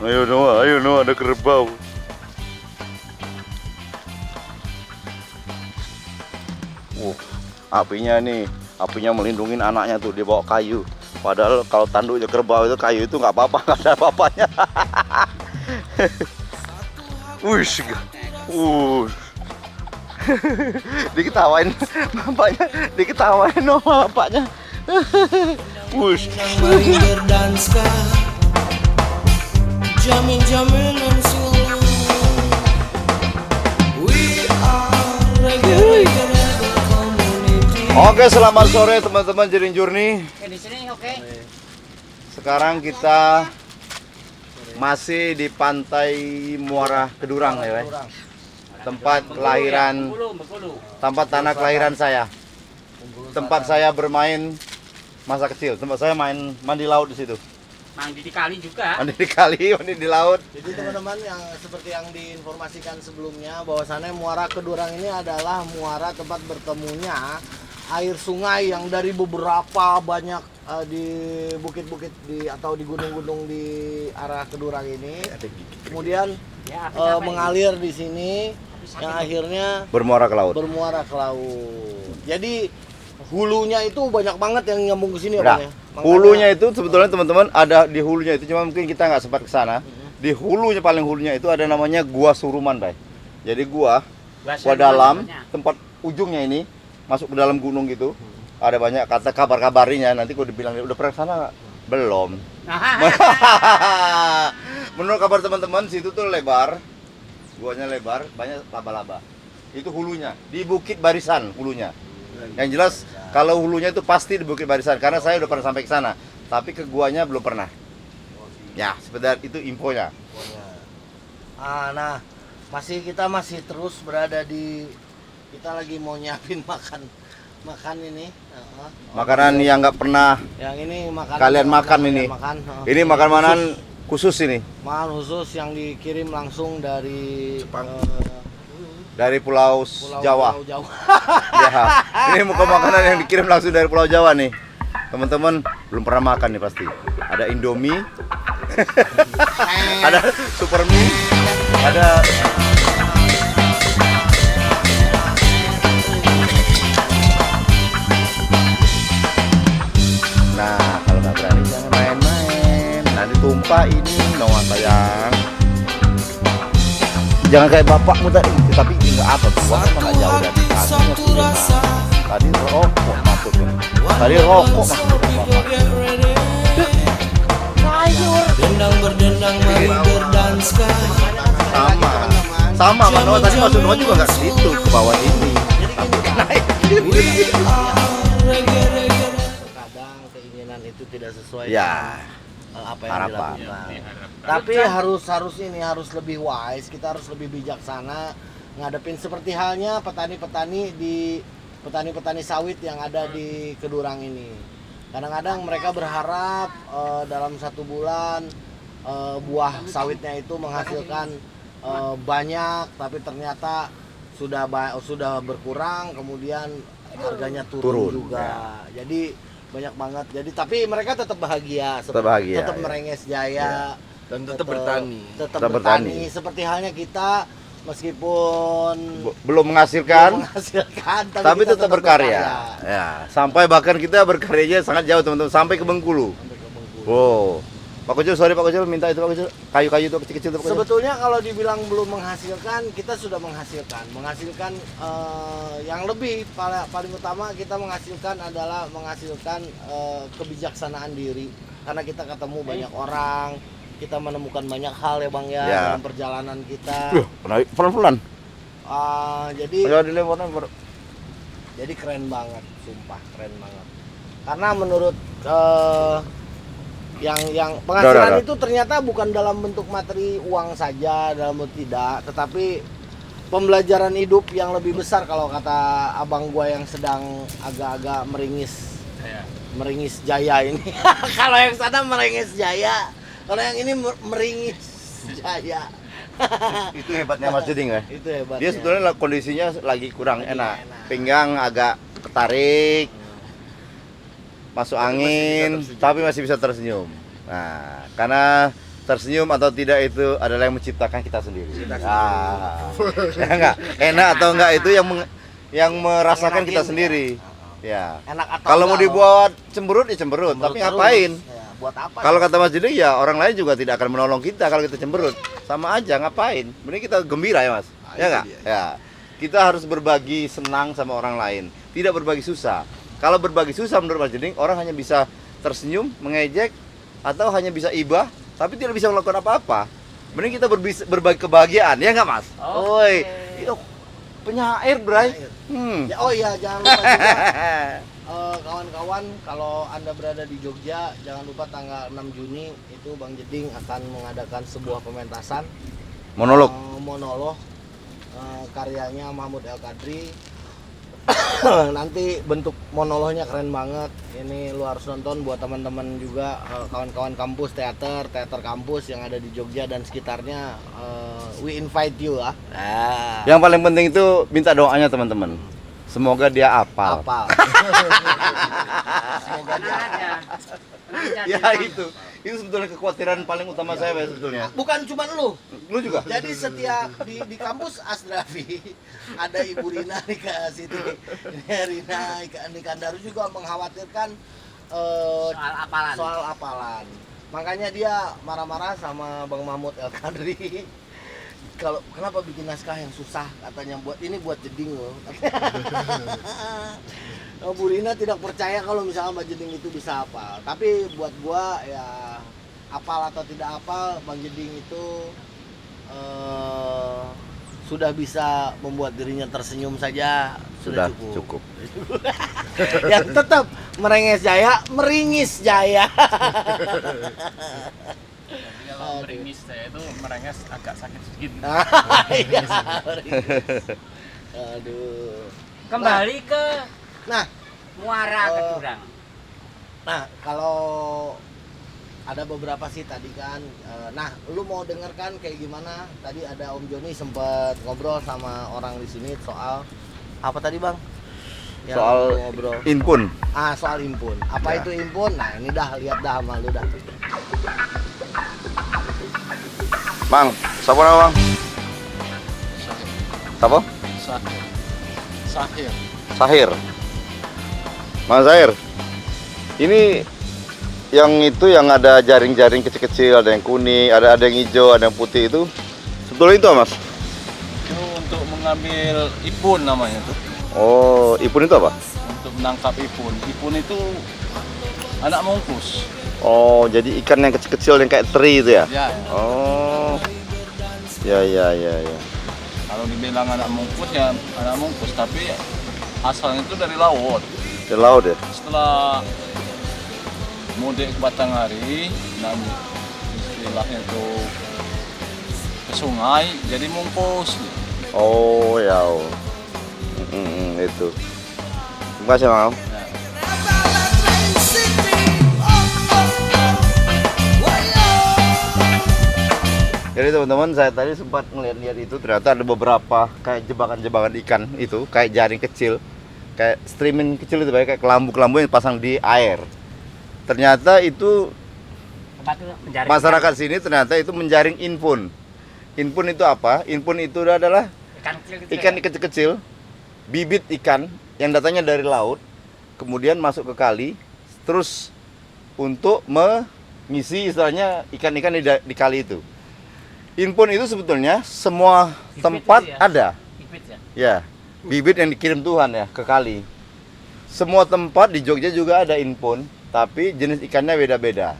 Ayo no, ada kerbau. Apinya melindungi anaknya tuh, dia bawa kayu. Padahal kalau tanduknya kerbau itu kayu itu nggak apa-apa, nggak ada apa-apanya. Wush, diketawain bapaknya, diketawain sama bapaknya. Wush. Jamin-jaminan selalu. We are reggae community. Oke, selamat sore teman-teman Jering Journey. Di sini oke. Sekarang kita masih di pantai Muara Kedurang ya, tempat kelahiran, tempat tanah kelahiran saya, tempat saya bermain masa kecil, tempat saya main mandi laut di situ. Mandi di kali juga. Mandi di kali, mandi di laut. Jadi teman-teman yang seperti yang diinformasikan sebelumnya bahwasannya Muara Kedurang ini adalah muara tempat bertemunya air sungai yang dari beberapa banyak di bukit-bukit di atau di gunung-gunung di arah Kedurang ini. Kemudian mengalir di sini yang akhirnya Bermuara ke laut. bermuara ke laut. Jadi hulunya itu banyak banget yang nyambung ke sini ya, Nah, Bang, ya? hulunya itu sebetulnya teman-teman ada di hulunya itu, cuma mungkin kita nggak sempat ke sana. Di hulunya, paling hulunya itu ada namanya Gua Suruman, Bay. Jadi gua dalam tempat ujungnya ini masuk ke dalam gunung gitu. Ada banyak kata kabar-kabarinya. Nanti gua dibilang udah pernah ke sana nggak? Belum. Menurut kabar teman-teman, situ tuh lebar, guanya lebar, banyak laba-laba. Itu hulunya di Bukit Barisan hulunya. Yang jelas kalau hulunya itu pasti di Bukit Barisan karena saya udah pernah sampai ke sana, tapi ke guanya belum pernah. Ya, sebentar itu infonya. Nah, kita masih terus berada di, kita lagi mau nyiapin makan ini. Makanan yang nggak pernah Yang ini makanan kalian yang makan kalian ini. makan. Ini makanan khusus ini Makanan khusus yang dikirim langsung dari dari Pulau Jawa. Pulau Jawa. Ya, ini muka makanan yang dikirim langsung dari Pulau Jawa nih. Teman-teman belum pernah makan nih pasti. Ada Indomie, ada Super Mie, ada Nah, kalau nggak berani jangan main-main. Nanti tumpah ini, Noah sayang. Jangan kayak bapakmu tadi, tapi nggak apa tuh, nggak jauh dari kaki. Tadi rokok masuknya. Tadi rokok masuk ke bapak. Dendang berdendang mari berdansa. Sama kan Noah tadi masuk Noah juga nggak ke situ, ke bawah ini. Tapi naik. Kadang keinginan itu tidak sesuai Ya. dengan apa yang Harapan. dilakukan. Tapi harus lebih wise, kita harus lebih bijaksana ngadepin seperti halnya petani sawit yang ada di Kedurang ini. Kadang-kadang mereka berharap dalam 1 bulan buah sawitnya itu menghasilkan banyak, tapi ternyata sudah berkurang, kemudian harganya turun juga. Jadi banyak banget. Jadi tapi mereka tetap bahagia, Tetap bahagia, tetap ya. merenges jaya, Dan tetap bertani. tetap Tetap bertani. bertani. Seperti halnya kita meskipun Belum menghasilkan, menghasilkan, tapi kita tetap berkarya. Ya, sampai bahkan kita berkaryanya sangat jauh teman-teman, sampai ke Bengkulu. Wow. Pak Kocil, sorry Pak Kocil, minta itu Pak Kocil. Kayu-kayu itu kecil-kecil itu Pak Kocil. Sebetulnya kalau dibilang belum menghasilkan, kita sudah menghasilkan yang lebih paling utama kita menghasilkan adalah kebijaksanaan diri, karena kita ketemu banyak orang, kita menemukan banyak hal ya Bang ya, Ya. dalam perjalanan kita. Pelan-pelan. Jadi keren banget, sumpah keren banget. Karena menurut yang penghasilan Udah. itu ternyata bukan dalam bentuk materi uang saja, dalam bentuk tidak, tetapi pembelajaran hidup yang lebih besar kalau kata abang gua yang sedang agak-agak meringis jaya ini. Kalau yang sana meringis jaya, kalau yang ini meringis jaya. Itu hebatnya Mas Juding ya. Itu hebat. Dia sebetulnya kondisinya lagi kurang enak. Pinggang agak ketarik, masuk angin, tapi masih bisa tersenyum. Nah, karena tersenyum atau tidak itu adalah yang menciptakan kita sendiri. Ya enggak? Enak atau enggak itu yang merasakan kita sendiri. Ya. Enak atau Kalau mau enggak, dibuat cemberut ya cemberut, tapi terus. ngapain? Ya, buat apa? Kalau kata Mas Jeding ya orang lain juga tidak akan menolong kita kalau kita cemberut. Sama aja ngapain? Mending kita gembira ya Mas. Ya enggak? Ya. Kita harus berbagi senang sama orang lain, tidak berbagi susah. Kalau berbagi susah menurut Mas Jeding, orang hanya bisa tersenyum, mengejek atau hanya bisa ibah tapi tidak bisa melakukan apa-apa. Mending kita berbagi kebahagiaan, ya enggak Mas? Oi. Itu penyair, Bray. Ya, oh iya, jangan lupa juga kawan-kawan, kalau Anda berada di Jogja, jangan lupa tanggal 6 Juni itu Bang Jeding akan mengadakan sebuah pementasan Monolog. monolog karyanya Mahmud El Kadri. Nanti bentuk monolognya keren banget. Ini lu harus nonton buat teman-teman juga, kawan-kawan kampus teater kampus yang ada di Jogja dan sekitarnya. We invite you lah. Yang paling penting itu minta doanya teman-teman. Semoga dia hafal. Apa? Semoga aja. Ya itu sebetulnya kekhawatiran paling utama saya Pak, sebetulnya. Bukan cuma lu. Lu juga? Jadi setiap di kampus Asdrafi ada Ibu Rina nih ke situ. Rina Nikandaru juga mengkhawatirkan soal apalan. Makanya dia marah-marah sama Bang Mahmud El Kadri. Kalau kenapa bikin naskah yang susah, katanya buat Jeding loh. Bu Rina tidak percaya kalau misalnya Mbak Jeding itu bisa hafal. Tapi buat gua ya hafal atau tidak hafal, Bang Jeding itu sudah bisa membuat dirinya tersenyum saja sudah cukup. Yang tetap meringis jaya. Kalau meringis saya itu merenges agak sakit sedikit. Iya, aduh. Kembali ke Nah, muara Kedurang. Nah, kalau ada beberapa sih tadi kan. Nah, lu mau dengarkan kayak gimana? Tadi ada Om Joni sempat ngobrol sama orang di sini soal apa tadi, Bang? Yang Soal ngobrol. impun. Soal impun. Apa Ya. itu impun? Nah, ini dah lihat dah sama lu dah. Bang, siapa nama Bang? Siapa? Sahir. Sahir. Mas Sahir. Ini yang ada jaring-jaring kecil-kecil, ada yang kuning, ada yang hijau, ada yang putih itu. Sebetulnya itu Mas? Itu untuk mengambil ipun namanya tuh. Oh, ipun itu apa? Untuk menangkap ipun. Ipun itu anak mungkus. Oh, jadi ikan yang kecil-kecil yang kayak teri itu ya? Ya. Oh. Ya. Kalau dibilang anak mungkus ya anak mungkus, tapi asalnya itu dari laut. Dari laut ya? Setelah mudik ke Batanghari, dan istilahnya itu ke sungai, jadi mungkus. Oh, ya. Itu. Terima kasih, Mam. Jadi teman-teman, saya tadi sempat ngeliat-liat itu, ternyata ada beberapa kayak jebakan-jebakan ikan itu, kayak jaring kecil, kayak streaming kecil itu, kayak kelambu-kelambu yang dipasang di air. Ternyata itu masyarakat sini ternyata itu menjaring infun. Infun itu apa? Infun itu adalah ikan kecil-kecil, bibit ikan yang datangnya dari laut, kemudian masuk ke kali, terus untuk mengisi istilahnya ikan-ikan di kali itu. Infun itu sebetulnya semua tempat ada. Ya, bibit yang dikirim Tuhan ya ke kali. Semua tempat di Jogja juga ada infun, tapi jenis ikannya beda-beda.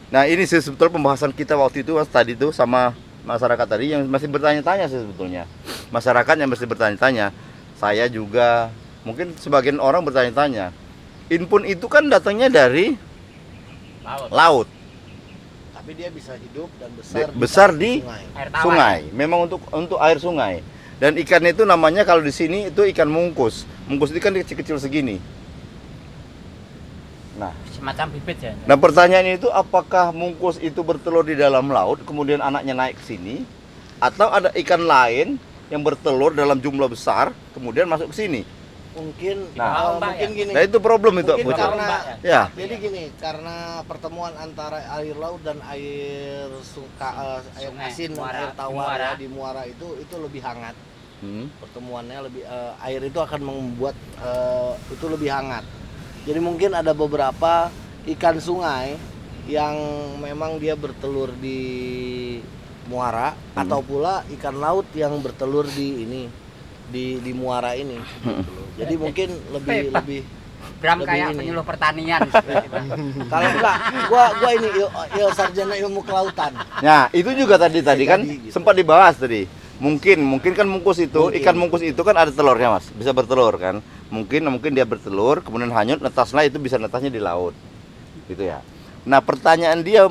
Nah ini sih sebetulnya pembahasan kita waktu itu tadi tuh sama masyarakat tadi yang masih bertanya-tanya sih sebetulnya. Masyarakat yang masih bertanya-tanya. Saya juga, mungkin sebagian orang bertanya-tanya. Infun itu kan datangnya dari laut. Tapi dia bisa hidup dan besar di sungai. sungai. Memang untuk air sungai. Dan ikan itu namanya kalau di sini itu ikan mungkus. Mungkus itu kan kecil-kecil segini. Nah, semacam bibit ya. nah pertanyaan itu apakah mungkus itu bertelur di dalam laut kemudian anaknya naik ke sini, atau ada ikan lain yang bertelur dalam jumlah besar kemudian masuk ke sini? Mungkin Nah. mungkin gini. Nah itu problem itu Mungkin Pucuk. karena Ya. jadi gini, karena pertemuan antara air laut dan air air Sungai, asin dan muara. air tawar Muara. ya, di muara itu lebih hangat. Hmm. Pertemuannya lebih air itu akan membuat itu lebih hangat. Jadi mungkin ada beberapa ikan sungai yang memang dia bertelur di muara atau pula ikan laut yang bertelur di ini di muara ini. gitu loh. Jadi mungkin lebih Bram Lebih kayak ini. penyuluh pertanian. kalau enggak gua ini sarjana ilmu kelautan. Nah, itu juga tadi kan Jadi, gitu. sempat dibahas tadi. Mungkin kan mungkus itu, Mungkin. ikan mungkus itu kan ada telurnya, Mas. Bisa bertelur kan. Mungkin dia bertelur, kemudian hanyut, netaslah itu bisa netasnya di laut. Gitu ya. Nah, pertanyaan dia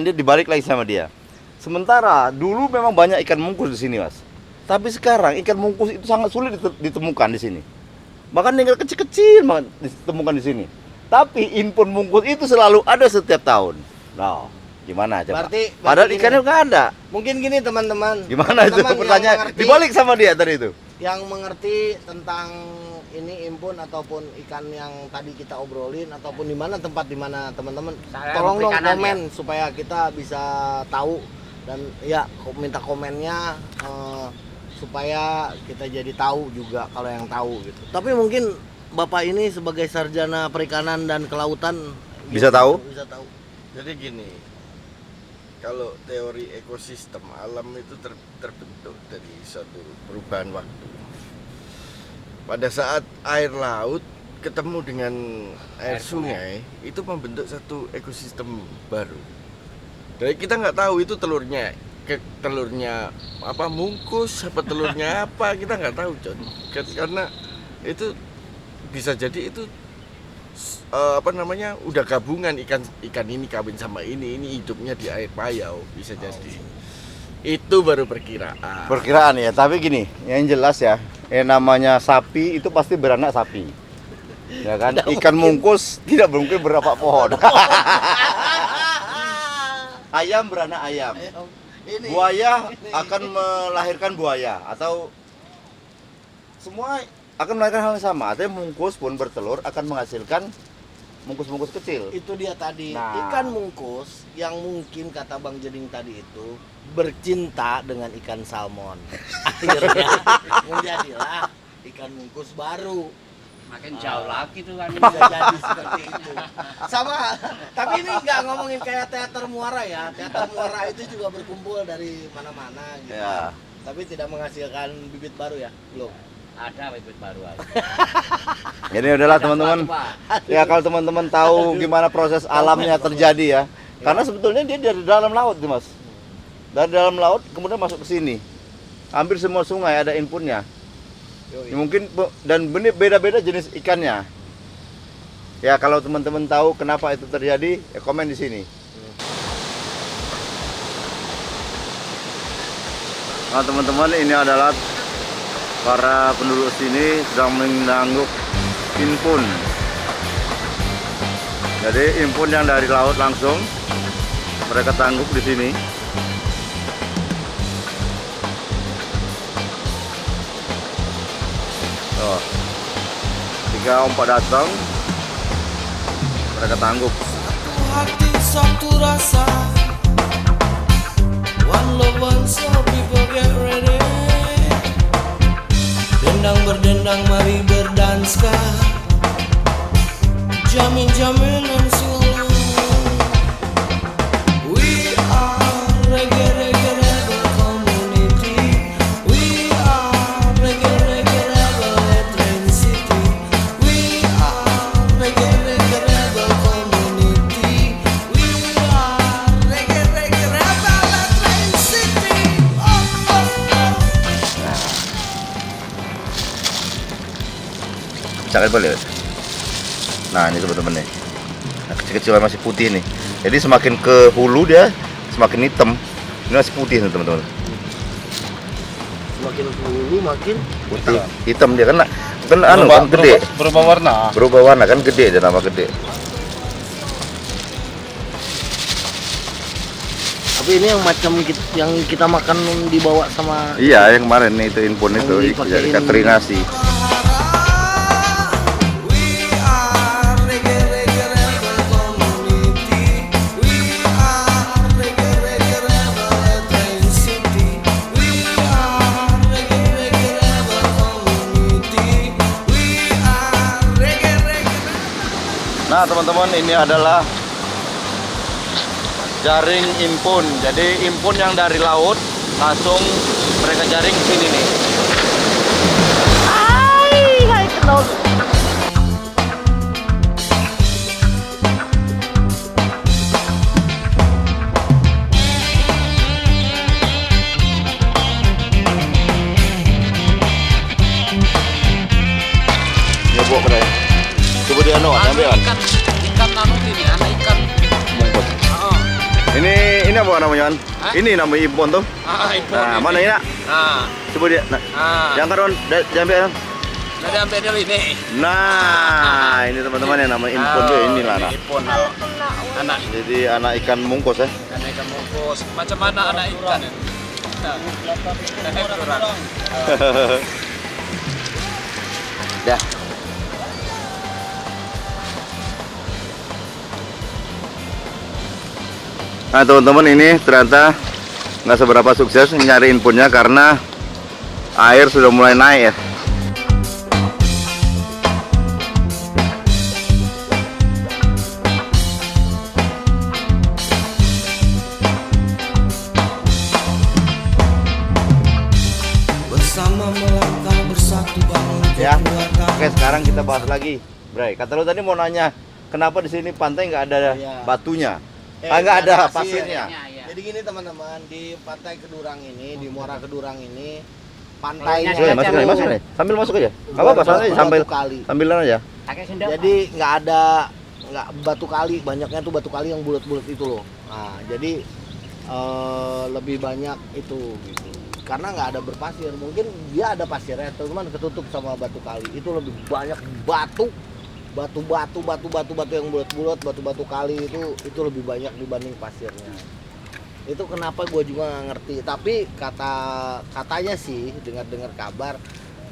dibalik lagi sama dia. Sementara dulu memang banyak ikan mungkus di sini, Mas. Tapi sekarang ikan mungkus itu sangat sulit ditemukan di sini. Bahkan tinggal kecil-kecil banget ditemukan di sini. Tapi impun mungkus itu selalu ada setiap tahun. Nah, gimana coba? Padahal gini. ikannya nggak ada. Mungkin gini teman-teman. Gimana itu Teman-teman yang pertanyaan? mengerti- Dibalik sama dia tadi itu. yang mengerti tentang ini impun ataupun ikan yang tadi kita obrolin ataupun di mana tempat di mana teman-teman Saya tolong dong perikanan, komen supaya kita bisa tahu dan ya minta komennya supaya kita jadi tahu juga kalau yang tahu gitu. Tapi mungkin Bapak ini sebagai sarjana perikanan dan kelautan Bisa tahu? Bisa tahu. Jadi gini, kalau teori ekosistem alam itu terbentuk dari suatu perubahan waktu. Pada saat air laut ketemu dengan air sungai, itu membentuk satu ekosistem baru. Jadi kita nggak tahu itu telurnya apa mungkus, apa telurnya apa, kita nggak tahu, John. Karena itu bisa jadi itu udah gabungan ikan ini kawin sama ini hidupnya di air payau, bisa jadi. Itu baru perkiraan. Perkiraan ya, tapi gini, yang jelas ya, namanya sapi itu pasti beranak sapi. Ya kan? Ikan mungkus tidak mungkin berapa pohon. Ayam beranak ayam. Buaya akan melahirkan buaya atau semua akan melahirkan hal yang sama. Artinya mungkus pun bertelur akan menghasilkan mungkus-mungkus kecil. Itu dia tadi, Nah. ikan mungkus yang mungkin kata Bang Jeding tadi itu bercinta dengan ikan salmon. Akhirnya menjadilah ikan mungkus baru. Makin jauh lagi tuh kan. Bisa jadi seperti itu. Sama, tapi ini nggak ngomongin kayak teater muara ya. Teater muara itu juga berkumpul dari mana-mana gitu. Ya. Tapi tidak menghasilkan bibit baru ya, belum. Ada bibit baru aja. Jadi udahlah teman-teman. Ya kalau teman-teman tahu gimana proses alamnya terjadi ya. Karena sebetulnya dia dari dalam laut nih, Mas. Dari dalam laut kemudian masuk ke sini. Hampir semua sungai ada inpunnya. Ya, mungkin dan beda-beda jenis ikannya. Ya kalau teman-teman tahu kenapa itu terjadi, ya komen di sini. Nah teman-teman, ini adalah para penduduk sini sedang menangguk impun. Jadi impun yang dari laut langsung mereka tangguk di sini. Oh, jika ombak datang, mereka tangguk. Satu hati, satu rasa. One love, one soul, people get ready. Dendang berdendang, mari berdanska. Jamin-jaminan selalu. We are reggae rebel community. We are reggae rebel Train City. We are reggae rebel community. We are reggae rebel Train City. Oh oh oh. Cakap boleh. Nah ini teman-teman nih, nah, kecil-kecil masih putih nih. Jadi semakin ke hulu dia semakin hitam. Ini masih putih nih teman-teman. Semakin ke hulu makin Putih, hitam dia kan anu kan gede. Berubah warna. Berubah warna kan gede, dia nama gede. tapi ini yang macam yang kita makan dibawa sama Iya, yang kemarin nih itu impun itu dipakein. jadi ikan teri nasi. Harap Nah teman-teman, ini adalah jaring impun. Jadi impun yang dari laut langsung mereka jaring ke sini nih. Ya buat pada. Coba dia ambil kan. Ikan nano ini, anak ikan. Bungkus. Ini apa namanya? Hah? Ini namanya impun tuh. Impun. Nah, mana ini nak? Nah, Coba dia. Nah, yang karon, diambil. nanti ambil dulu ini. Nah, ini teman-teman yang namanya impun tuh inilah nak. Impun. Anak Jadi anak ikan mungkus ya. ikan bungkus. Macam mana anak ikan ya? Kurang. Dah. Nah teman-teman, ini ternyata nggak seberapa sukses nyari impunnya karena air sudah mulai naik ya. Bersama melangkah bersatu bangun Ya. keluarga. Oke, sekarang kita bahas lagi, Bray. Kata lu tadi mau nanya, kenapa di sini pantai nggak ada Iya. batunya? Nggak Nggak ada ada pasir. pasirnya. Jadi gini teman-teman, di Pantai Kedurang ini, di Muara Kedurang ini, pantainya Masuk ya, masuk aja, masuk aja. Sambil masuk aja. Nggak apa-apa, santai aja, sambil kali. sambilan aja. Pakai sendok. Jadi nggak ada batu kali, banyaknya tuh batu kali yang bulat-bulat itu loh. Nah, jadi lebih banyak itu gitu. Karena nggak ada berpasir, mungkin dia ada pasirnya, teman ketutup sama batu kali. Itu lebih banyak batu yang bulat-bulat, batu-batu kali itu lebih banyak dibanding pasirnya. Itu kenapa gue juga nggak ngerti, tapi katanya sih dengar kabar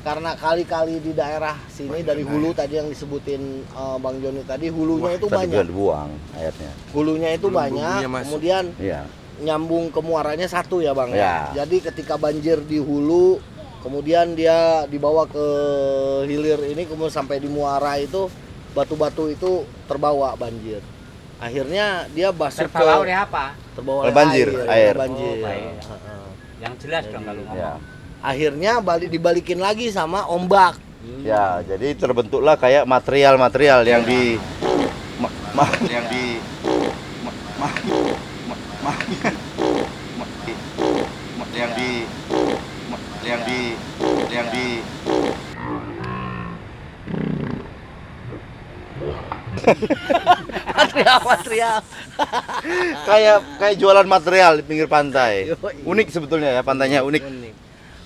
karena kali-kali di daerah sini dari hulu tadi yang disebutin Bang Joni tadi, hulunya itu Tadi banyak, udah dibuang airnya. hulunya itu banyak, bumbunya masuk. kemudian Iya. nyambung ke muaranya satu ya Bang. Ya. Jadi ketika banjir di hulu, kemudian dia dibawa ke hilir ini, kemudian sampai di muara itu batu-batu itu terbawa banjir. Akhirnya dia masuk Terbawa ke oleh apa? terbawa Oleh oleh banjir, air. air. Banjir. Oh, baik. Heeh. Yang jelas dong kalau ngomong. Ya. Akhirnya dibalikin lagi sama ombak. Ya, jadi terbentuklah kayak material-material yang di yang di yang di material. kayak jualan material di pinggir pantai. Yoi. Unik sebetulnya ya, pantainya unik.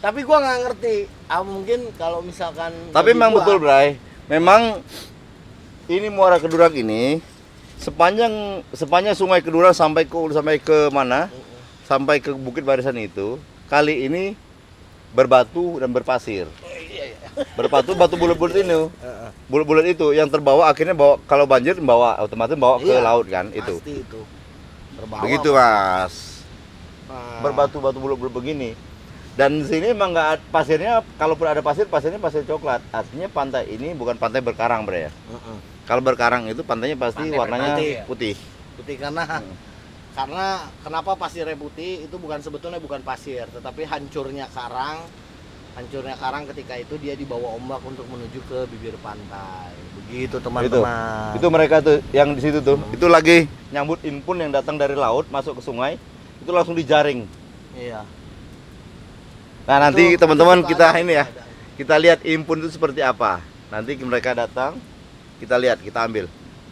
Tapi gua nggak ngerti. Mungkin kalau misalkan Tapi bagi memang gua, betul, Bray. Memang ini Muara Kedurang ini sepanjang Sungai Kedurang sampai ke mana? Sampai ke Bukit Barisan itu, kali ini berbatu dan berpasir. Berbatu batu bulat-bulat ini. Bulat-bulat itu yang terbawa akhirnya kalau banjir otomatis bawa ke Iya, laut kan itu. Pasti itu. Terbawa. Begitu, Mas. Nah, Berbatu-batu bulat-bulat begini. Dan di sini emang nggak pasirnya, kalaupun ada pasirnya pasir coklat. Artinya pantai ini bukan pantai berkarang, Bre ya. heeh. Kalau berkarang itu pantainya pasti Pantai warnanya berputih ya? putih. Putih karena kenapa pasirnya putih itu sebetulnya bukan pasir, tetapi hancurnya karang ketika itu dia dibawa ombak untuk menuju ke bibir pantai. Begitu teman-teman. Itu mereka tuh yang di situ tuh. Itu lagi nyambut impun yang datang dari laut masuk ke sungai. Itu langsung dijaring. Iya. Nah, nanti Itu teman-teman suka kita ada- ini ya. Kita lihat impun itu seperti apa. Nanti mereka datang, kita lihat, kita ambil.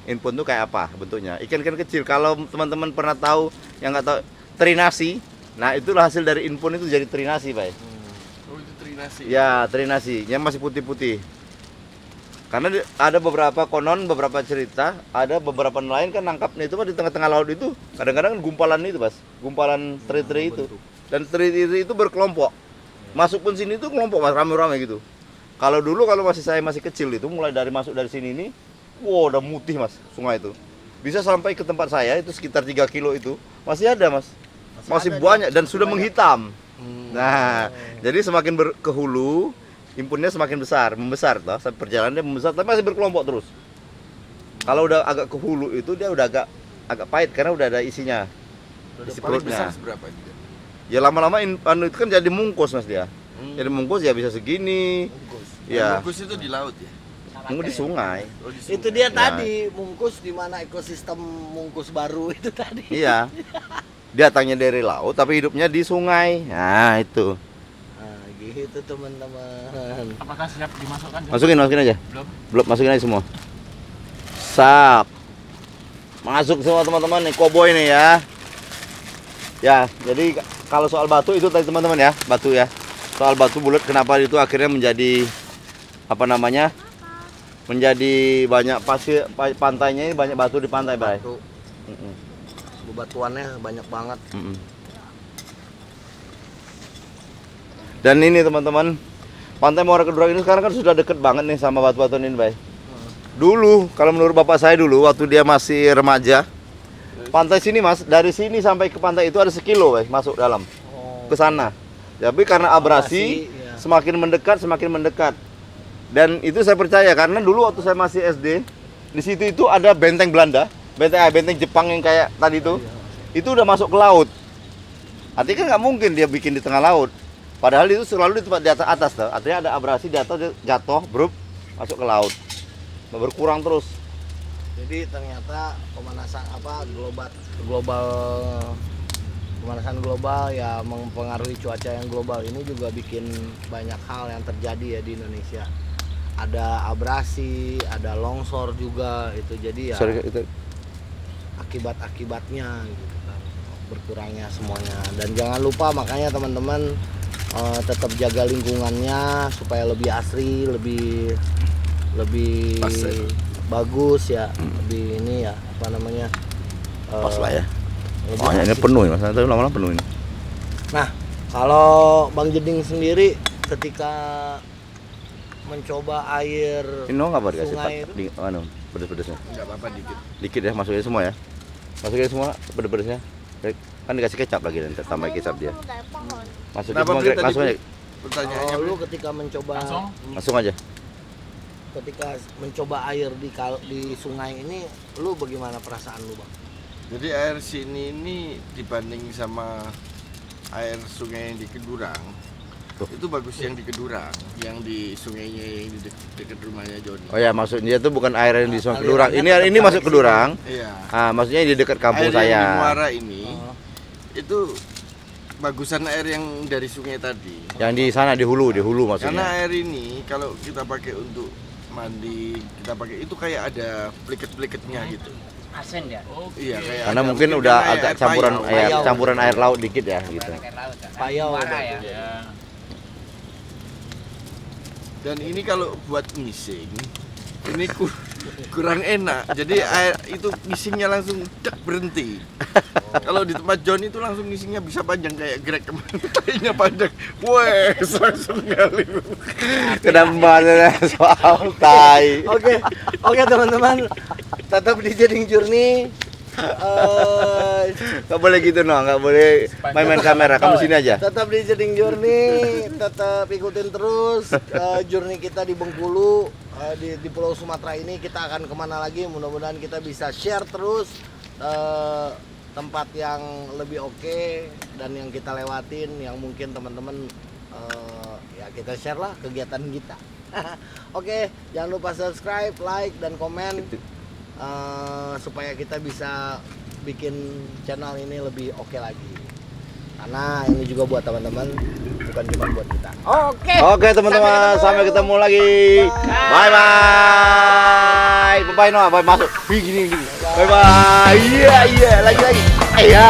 Impun itu kayak apa bentuknya? Ikan-ikan kecil. Kalau teman-teman pernah tahu yang nggak tahu terinasi, nah itulah hasil dari impun itu jadi terinasi, Pak. Oh, itu terinasi. Ya, terinasi, yang masih putih-putih. Karena ada beberapa cerita, ada beberapa nelayan kan nangkapnya itu di tengah-tengah laut itu, kadang-kadang gumpalan itu, Mas. Gumpalan teri-teri itu. Dan teri-teri itu berkelompok. Masuk pun sini itu kelompok, Mas, rame-rame gitu. Kalau dulu saya masih kecil itu mulai dari masuk dari sini ini, wow, udah mutih, Mas, sungai itu. Bisa sampai ke tempat saya itu sekitar 3 kilo itu, masih ada, Mas. Masih ada, banyak dan masih sudah banyak. menghitam. Nah, jadi semakin ke hulu, impunnya semakin membesar toh, sampai perjalanannya membesar, tapi masih berkelompok terus. Kalau udah agak ke hulu itu dia udah agak pahit karena udah ada isinya. Isi Paling besar perutnya. seberapa juga? Ya lama-lama anu itu kan jadi mungkus Mas dia. Jadi mungkus ya bisa segini. Ya, Mungkus itu di laut ya? mungkus di sungai. Oh, di sungai. Itu dia Ya. tadi mungkus di mana ekosistem mungkus baru itu tadi. Iya. Datangnya dari laut tapi hidupnya di sungai. Nah, itu. Nah, gitu teman-teman. Apakah siap dimasukkan? Jon? Masukin aja. Belum. Belum, masukin aja semua. Sap. Masuk semua teman-teman nih, koboi nih ya. Ya, jadi kalau soal batu itu tadi teman-teman ya, batu ya. Soal batu bulat kenapa itu akhirnya menjadi apa namanya? Menjadi banyak pasir pantainya ini banyak batu di pantai, Bray. Batu. Mm-mm. Bebatuannya banyak banget. Mm-mm. Dan ini teman-teman, Pantai Muara Kedurang ini sekarang kan sudah deket banget nih sama batu-batuan ini, Bay. Dulu, kalau menurut bapak saya dulu, waktu dia masih remaja, pantai sini Mas, dari sini sampai ke pantai itu ada sekilo, Bay, masuk dalam, ke sana. Tapi karena abrasi, iya. semakin mendekat. Dan itu saya percaya, karena dulu waktu saya masih SD, di situ itu ada benteng Belanda, benteng Jepang yang kayak tadi itu udah masuk ke laut. Artinya kan nggak mungkin dia bikin di tengah laut. Padahal itu selalu di tempat di atas tuh. Artinya ada abrasi di atas, dia jatuh, brup, masuk ke laut. Berkurang terus. Jadi ternyata pemanasan pemanasan global ya mempengaruhi cuaca yang global ini juga bikin banyak hal yang terjadi ya di Indonesia. Ada abrasi, ada longsor juga itu jadi ya akibat-akibatnya gitu kan, berkurangnya semuanya. Dan jangan lupa makanya teman-teman tetap jaga lingkungannya supaya lebih asri, lebih Pasir. bagus ya, lebih ini ya apa namanya? Pas lah ya. lebih Oh, ini asik. penuh ya, Mas. Nanti lama-lama penuh ini. Nah, kalau Bang Jeding sendiri ketika mencoba air Ini nggak apa dikasih sungai Pak? Di anu, pedes-pedesnya. Enggak apa-apa dikit. Dikit ya, masukin semua ya. Masukin semua pedes-pedesnya. Kan dikasih kecap lagi nanti, tambah kecap dia. Masukin Kenapa, semua, Bri, tadi, langsung aja. Pertanyaannya lu Bri? ketika mencoba Langsung. Langsung aja. ketika mencoba air di sungai ini, lu bagaimana perasaan lu, Bang? Jadi air sini ini dibanding sama air sungai yang di Kedurang, itu bagus yang di Kedurang, yang di sungainya yang di dekat rumahnya Joni. Oh ya, maksudnya itu bukan air yang di Sungai Kedurang. Alirannya tetap Ini masuk sampai Kedurang. Iya. Ah, maksudnya di dekat kampung Air yang di saya. Muara ini Oh. itu bagusan air yang dari sungai tadi. Yang di sana di hulu Karena maksudnya. air ini kalau kita pakai untuk mandi, kita pakai itu kayak ada pliket-pliketnya gitu. Asin ya. Iya, kayak Karena ada- mungkin kan udah kayak agak air campuran payau. air Payau. campuran air laut dikit ya gitu. Air laut kan. Payau Muara berarti. ya. Ya. Dan ini kalau buat ngising, ini kurang enak. Jadi air itu ngisingnya langsung dak berhenti. Kalau di tempat John itu langsung ngisingnya bisa panjang kayak Greg kemarin, tainya panjang. Wes langsung ngalir. Kenapa soal tai? Oke teman-teman, tetap di Jeding Journey. Nggak boleh gitu no, nggak boleh main-main kamera. Kamu sini aja. Tetap di Jeding Journey, tetap ikutin terus journey kita di Bengkulu, di Pulau Sumatera ini. Kita akan kemana lagi? Mudah-mudahan kita bisa share terus tempat yang lebih oke dan yang kita lewatin, yang mungkin teman-teman ya kita share lah kegiatan kita. Oke, jangan lupa subscribe, like, dan komen supaya kita bisa bikin channel ini lebih oke lagi. Karena ini juga buat teman-teman, bukan cuma buat kita. Oke. Oke teman-teman, sampai ketemu lagi. Bye bye. Bye bye no, bye masuk. Gini. Bye bye. Iya, lagi. Iya.